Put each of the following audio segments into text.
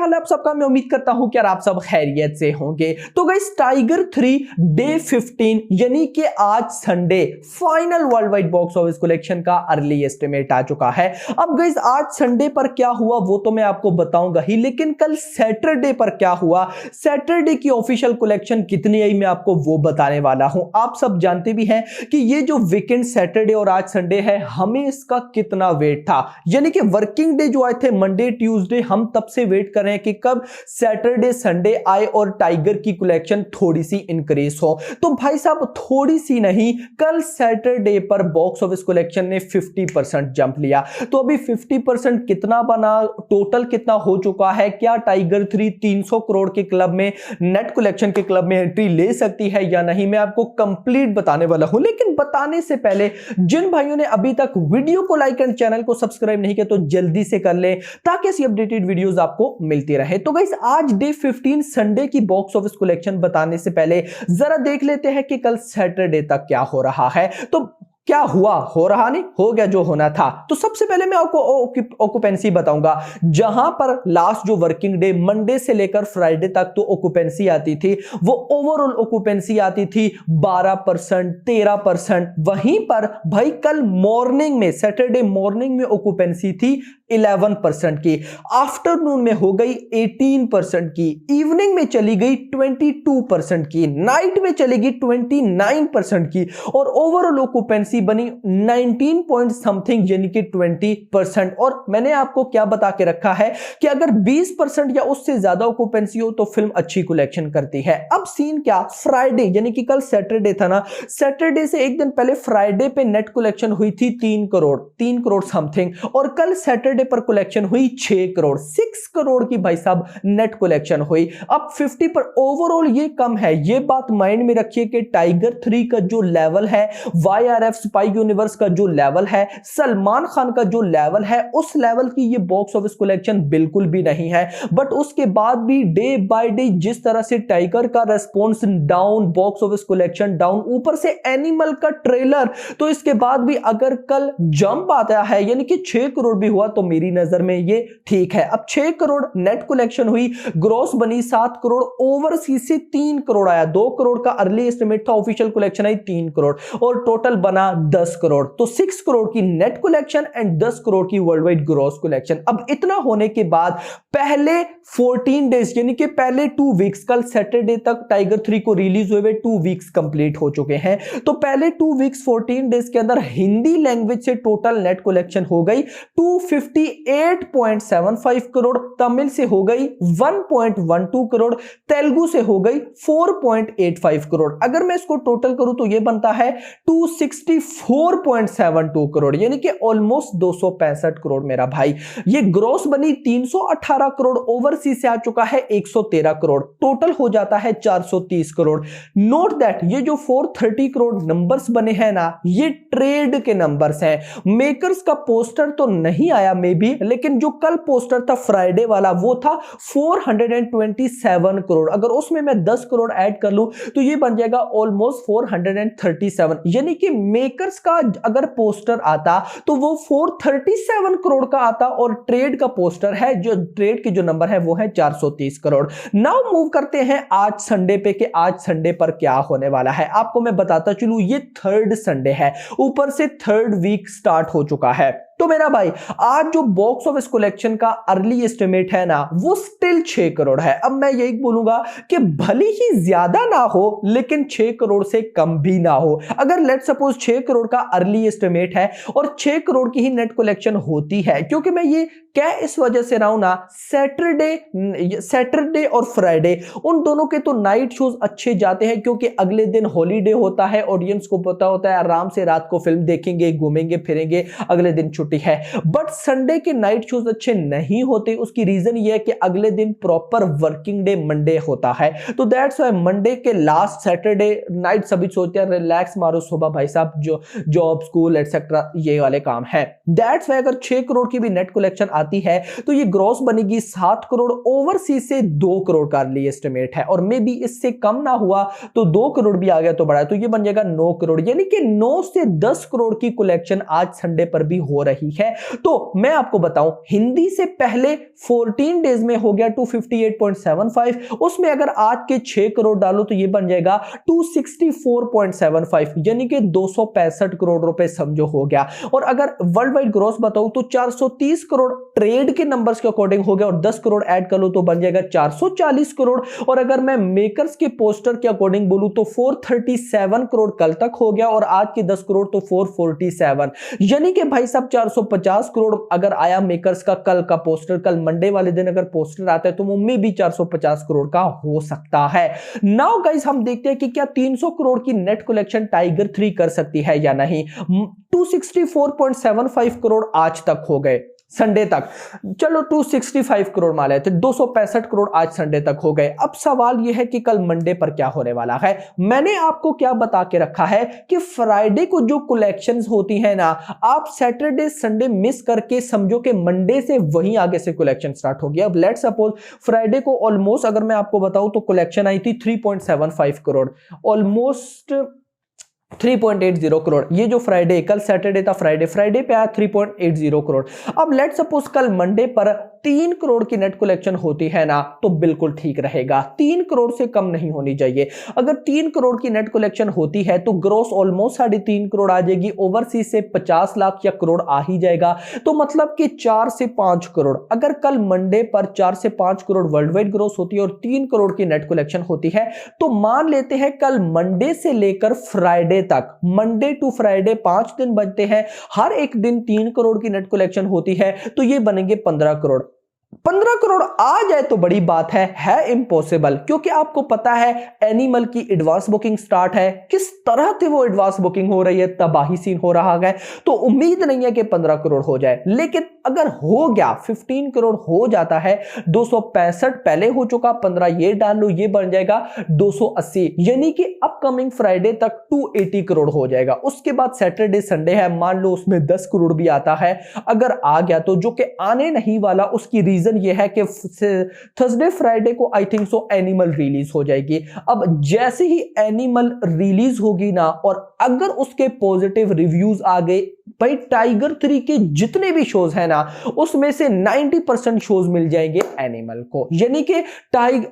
क्या हाल है आप सबका। मैं उम्मीद करता हूं कि यार आप सब खैरियत से होंगे। तो गाइस टाइगर 3 डे 15 यानी कि आज Sunday final world wide box office collection का अर्ली एस्टिमेट आ चुका है। अब गाइस आज संडे पर क्या हुआ वो तो मैं आपको बताऊंगा ही, लेकिन कल सैटरडे पर क्या हुआ, सैटरडे की ऑफिशियल कलेक्शन कितनी आई मैं आपको वो बताने वाला हूं। आप सब जानते भी हैं कि ये जो वीकेंड सैटरडे और आज संडे है हमें इसका कितना वेट था, यानी कि वर्किंग डे जो आए थे मंडे ट्यूसडे, हम तब से वेट कर रहे हैं कि कब सैटरडे संडे आए और टाइगर की कलेक्शन थोड़ी सी इंक्रीज हो। तो भाई साहब थोड़ी सी नहीं, कल सैटरडे पर बॉक्स ऑफिस कलेक्शन ने 50% जंप लिया। तो अभी 50% कितना बना, टोटल कितना हो चुका है, क्या टाइगर 3 300 करोड़ के क्लब में, नेट कलेक्शन के क्लब में एंट्री ले सकती है या नहीं, मैं आपको कंप्लीट बताने वाला हूं। लेकिन बताने से पहले जिन भाइयों ने अभी तक वीडियो को लाइक एंड चैनल को सब्सक्राइब नहीं किया तो जल्दी से कर ले ताकि ऐसी अपडेटेड वीडियोस आपको मिलती रहे। तो गाइस आज डे 15 संडे की बॉक्स ऑफिस कलेक्शन बताने से पहले जरा देख लेते हैं कि कल सैटरडे तक क्या हो रहा है। तो क्या हुआ, हो रहा नहीं, हो गया जो होना था। तो सबसे पहले मैं आपको ऑक्यूपेंसी बताऊंगा। जहां पर लास्ट जो वर्किंग डे मंडे से लेकर फ्राइडे तक तो ऑक्यूपेंसी आती थी, वो ओवरऑल ऑक्यूपेंसी आती थी 12% 13%। वहीं पर भाई कल मॉर्निंग में, सैटरडे मॉर्निंग में ऑक्यूपेंसी थी 11% की, आफ्टरनून में हो गई 18% की, इवनिंग में चली गई 22% की, नाइट में चली गई 29% की, और ओवरऑल ऑक्यूपेंसी बनी 19 पॉइंट समथिंग यानी कि 20%। और मैंने आपको क्या बता के रखा है कि अगर 20% या उससे ज्यादा ऑक्यूपेंसी हो तो फिल्म अच्छी कलेक्शन करती है। अब सीन क्या, फ्राइडे यानी कि कल सैटरडे था ना, सैटरडे से एक दिन पहले फ्राइडे पे नेट कलेक्शन हुई थी 3 करोड़ समथिंग, और कल सैटरडे पर कलेक्शन हुई 6 करोड़, 6 करोड़ की भाई साहब नेट कलेक्शन हुई। अब 50 पर ओवरऑल ये कम है, ये बात माइंड में रखिए कि टाइगर 3 का जो लेवल है, YRF स्पाई यूनिवर्स का जो लेवल है, सलमान खान का जो लेवल है, उस लेवल की ये बॉक्स ऑफिस कलेक्शन बिल्कुल भी नहीं है। बट उसके बाद भी डे बाय डे जिस तरह से टाइगर का response down, box office collection down, ऊपर से एनिमल का ट्रेलर, तो इसके बाद भी अगर कल जंप आता है यानी कि 6 करोड़ भी हुआ तो मेरी नजर में ये ठीक है। अब 6 करोड़ नेट कलेक्शन हुई, ग्रॉस बनी 7 करोड़, ओवरसीज से 3 करोड़ आया, 2 करोड़ का अर्ली एस्टिमेट था, ऑफिशियल कलेक्शन आई 3 करोड़, और टोटल बना 10 करोड़। तो 6 करोड़ की नेट कलेक्शन एंड 10 करोड़ की वर्ल्ड वाइड ग्रॉस कलेक्शन। अब इतना होने के बाद पहले 14 डेज यानी कि पहले 2 वीक्स, कल सैटरडे तक टाइगर 3 को रिलीज हुए 2 वीक्स कंप्लीट हो चुके हैं। तो पहले 2 वीक्स 14 डेज के अंदर हिंदी लैंग्वेज से टोटल नेट कलेक्शन हो गई 258.75 करोड़, तमिल से हो गई 1.12 करोड़, तेलुगु से हो गई 4.85 करोड़। अगर मैं इसको टोटल करूं तो यह बनता है 264.72 करोड़, यानी कि ऑलमोस्ट 265 करोड़ मेरा भाई। ये ग्रॉस बनी 318 करोड़, ओवरसीज से आ चुका है 113 करोड़, टोटल हो जाता है 430 करोड़। नोट दैट ये जो 430 करोड़ नंबर्स बने हैं ना, ये ट्रेड के नंबर्स हैं। मेकर्स का पोस्टर तो नहीं आया मे बी, लेकिन जो कल पोस्टर था फ्राइडे वाला वो था 427 करोड़। अगर उसमें मैं 10 करोड़ ऐड कर लूं तो ये बन जाएगा ऑलमोस्ट 437, यानी कि मेकर्स का अगर पोस्टर आता तो वो 437 करोड़ का आता, और ट्रेड का पोस्टर है, जो ट्रेड के जो नंबर है वो है 430 करोड़। नाउ मूव करते हैं आज संडे पे कि आज संडे पर क्या होने वाला है। आपको मैं बताता चलूं ये थर्ड संडे है, ऊपर से थर्ड वीक स्टार्ट हो चुका है। तो मेरा भाई आज जो बॉक्स ऑफिस कलेक्शन का अर्ली एस्टिमेट है ना वो स्टिल 6 करोड़ है। अब मैं यही बोलूंगा कि भले ही ज्यादा ना हो लेकिन 6 करोड़ से कम भी ना हो। अगर लेट सपोज 6 करोड़ का अर्ली एस्टिमेट है और 6 करोड़ की ही नेट कलेक्शन होती है, क्योंकि मैं ये क्या इस वजह से रहा हूं ना, सैटरडे और फ्राइडे उन दोनों के तो नाइट शोज अच्छे जाते हैं, क्योंकि अगले दिन हॉलीडे होता है, ऑडियंस को पता होता है आराम से रात को फिल्म देखेंगे, घूमेंगे फिरेंगे, अगले दिन छुट्टी है। बट संडे के नाइट शोज अच्छे नहीं होते, उसकी रीजन ये है कि अगले दिन प्रॉपर वर्किंग डे मंडे होता है। तो दैट्स व्हाई मंडे के लास्ट सैटरडे नाइट सभी सोचते हैं रिलैक्स मारो सुबह भाई साहब, जो जॉब स्कूल एटसेट्रा ये वाले काम है। दैट्स व्हाई अगर 6 करोड़ की भी नेट कलेक्शन आती है तो ये ग्रॉस बनेगी 7 करोड़, ओवरसीज से 2 करोड़ का अर्ली एस्टिमेट है, और मे बी इससे कम ना हुआ तो 2 करोड़ भी आ गया तो बड़ा, तो ये बन जाएगा 9 करोड़, यानी कि 9 से 10 करोड़ की कलेक्शन आज संडे पर भी हो रही रही है। तो मैं आपको बताऊं, हिंदी से पहले 14 डेज में हो गया 258.75, उसमें अगर आज के 6 करोड़ डालो तो ये बन जाएगा 264.75, यानी कि 265 करोड़ रुपए समझो हो गया। और अगर वर्ल्ड वाइड ग्रोस बताऊं तो 430 करोड़ ट्रेड के नंबर्स के अकॉर्डिंग हो गया, और 10 करोड़ ऐड कर लो तो बन जाएगा 440 करोड़। और अगर मैं मेकर्स के पोस्टर के अकॉर्डिंग बोलूं तो 437 करोड़ कल तक हो गया, और आज के 10 करोड़ तो 447, यानी कि भाई साहब 450 करोड़ अगर आया मेकर्स का कल का पोस्टर, कल मंडे वाले दिन अगर पोस्टर आता है तो वो में भी 450 करोड़ का हो सकता है। नाउ गाइस हम देखते हैं कि क्या 300 करोड़ की नेट कलेक्शन टाइगर 3 कर सकती है या नहीं। 264.75 करोड़ आज तक हो गए संडे तक, चलो 265 करोड़ मान लेते, 265 करोड़ आज संडे तक हो गए। अब सवाल यह है कि कल मंडे पर क्या होने वाला है। मैंने आपको क्या बता के रखा है कि फ्राइडे को जो कलेक्शंस होती है ना, आप सैटरडे संडे मिस करके समझो कि मंडे से वहीं आगे से कलेक्शन स्टार्ट हो गया। अब लेट्स सपोज फ्राइडे को ऑलमोस्ट अगर मैं आपको बताऊं तो कलेक्शन आई थी 3.75 करोड़, ऑलमोस्ट 3.80 करोड़। ये जो फ्राइडे, कल सैटरडे था, फ्राइडे पे आया 3.80 करोड़। अब लेट सपोज कल मंडे पर 3 करोड़ की नेट कलेक्शन होती है ना, तो बिल्कुल ठीक रहेगा। 3 करोड़ से कम नहीं होनी चाहिए। अगर 3 करोड़ की नेट कलेक्शन होती है तो ग्रोस ऑलमोस्ट 3.5 करोड़ आ जाएगी, ओवरसीज से 50 लाख या करोड़ आ ही जाएगा, तो मतलब कि 4 से 5 करोड़। अगर कल मंडे पर 4 से 5 करोड़ वर्ल्ड वाइड ग्रोस होती है और 3 करोड़ की नेट कलेक्शन होती है, तो मान लेते हैं कल मंडे से लेकर फ्राइडे तक, मंडे टू फ्राइडे 5 दिन बनते हैं, हर एक दिन 3 करोड़ की नेट कलेक्शन होती है, तो ये बनेंगे 15 करोड़। 15 करोड़ आ जाए तो बड़ी बात है इम्पॉसिबल, क्योंकि आपको पता है एनिमल की एडवांस बुकिंग स्टार्ट है, किस तरह से वो एडवांस बुकिंग हो रही है, तबाही सीन हो रहा है। तो उम्मीद नहीं है कि 15 करोड़ हो जाए, लेकिन अगर हो गया 15 करोड़ हो जाता है, 265 पहले हो चुका, 15 ये डाल लो, ये बन जाएगा 280, यानी कि अपकमिंग फ्राइडे तक 280 करोड़ हो जाएगा। उसके बाद सैटरडे संडे है, मान लो उसमें 10 करोड़ भी आता है, अगर आ गया तो, जो कि आने नहीं वाला। उसकी रीजन ये है कि थर्सडे फ्राइडे को I think so animal release हो जाएगी। अब जैसे ही एनिमल रिलीज होगी ना, और अगर उसके पॉजिटिव रिव्यूज आ गए, भाई टाइगर 3 के जितने भी शोज हैं ना, उसमें से 90% शोज मिल जाएंगे एनिमल को, यानी कि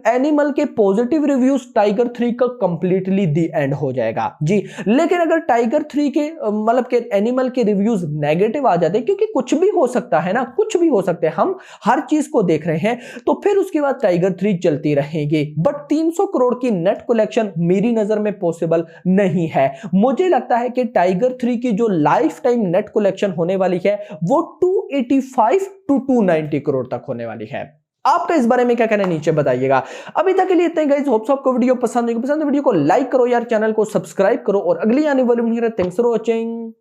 एनिमल के पॉजिटिव रिव्यूज टाइगर 3 का कंप्लीटली दी एंड हो जाएगा जी। लेकिन अगर टाइगर 3 के मतलब के एनिमल के रिव्यूज नेगेटिव आ जाते, क्योंकि कुछ भी हो सकता है ना, कुछ भी हो सकता है, हम हर चीज को देख रहे हैं, तो फिर उसके बाद टाइगर 3 चलती रहेगी। बट 300 करोड़ की नेट कलेक्शन मेरी नजर में पॉसिबल नहीं है। मुझे लगता है कि टाइगर 3 की जो लाइफ टाइम नेट कलेक्शन होने वाली है वो 285 टू 290 करोड़ तक होने वाली है। आपका इस बारे में क्या कहना है नीचे बताइएगा। अभी तक के लिए इतना ही गाइस, होप्स आपको वीडियो पसंद है, वीडियो को लाइक करो यार, चैनल को सब्सक्राइब करो, और अगली आने वाली वीडियो थैंक्स फॉर वॉचिंग।